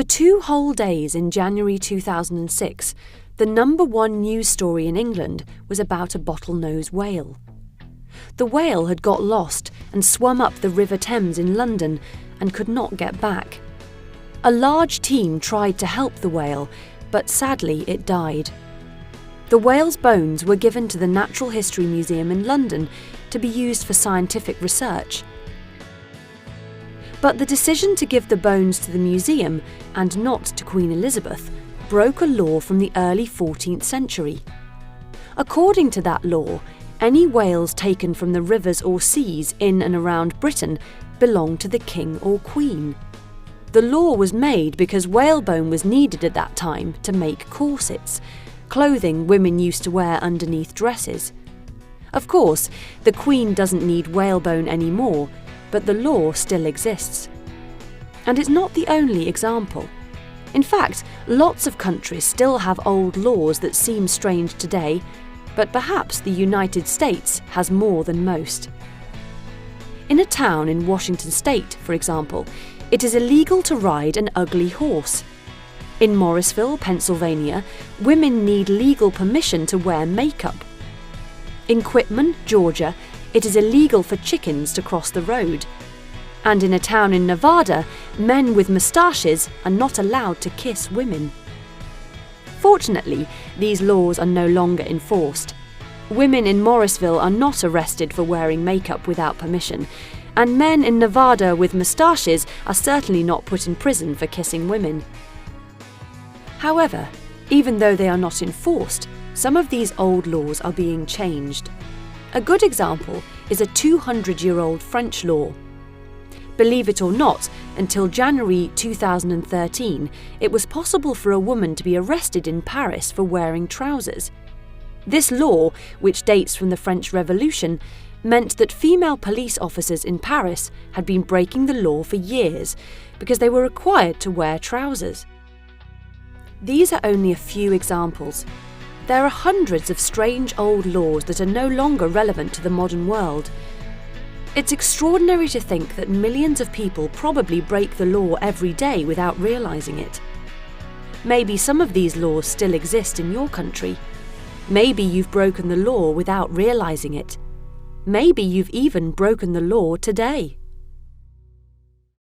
For 2 whole days in January 2006, the #1 news story in England was about a bottlenose whale. The whale had got lost and swum up the River Thames in London and could not get back. A large team tried to help the whale, but sadly it died. The whale's bones were given to the Natural History Museum in London to be used for scientific research. But the decision to give the bones to the museum and not to Queen Elizabeth broke a law from the early 14th century. According to that law, any whales taken from the rivers or seas in and around Britain belonged to the king or queen. The law was made because whalebone was needed at that time to make corsets, clothing women used to wear underneath dresses. Of course, the Queen doesn't need whalebone anymore, but the law still exists. And it's not the only example. In fact, lots of countries still have old laws that seem strange today, but perhaps the United States has more than most. In a town in Washington State, for example, it is illegal to ride an ugly horse. In Morrisville, Pennsylvania, women need legal permission to wear makeup. In Quitman, Georgia, it is illegal for chickens to cross the road. And in a town in Nevada, men with moustaches are not allowed to kiss women. Fortunately, these laws are no longer enforced. Women in Morrisville are not arrested for wearing makeup without permission, and men in Nevada with moustaches are certainly not put in prison for kissing women. However, even though they are not enforced, some of these old laws are being changed. A good example is a 200-year-old French law. Believe it or not, until January 2013, it was possible for a woman to be arrested in Paris for wearing trousers. This law, which dates from the French Revolution, meant that female police officers in Paris had been breaking the law for years because they were required to wear trousers. These are only a few examples. There are hundreds of strange old laws that are no longer relevant to the modern world. It's extraordinary to think that millions of people probably break the law every day without realising it. Maybe some of these laws still exist in your country. Maybe you've broken the law without realising it. Maybe you've even broken the law today.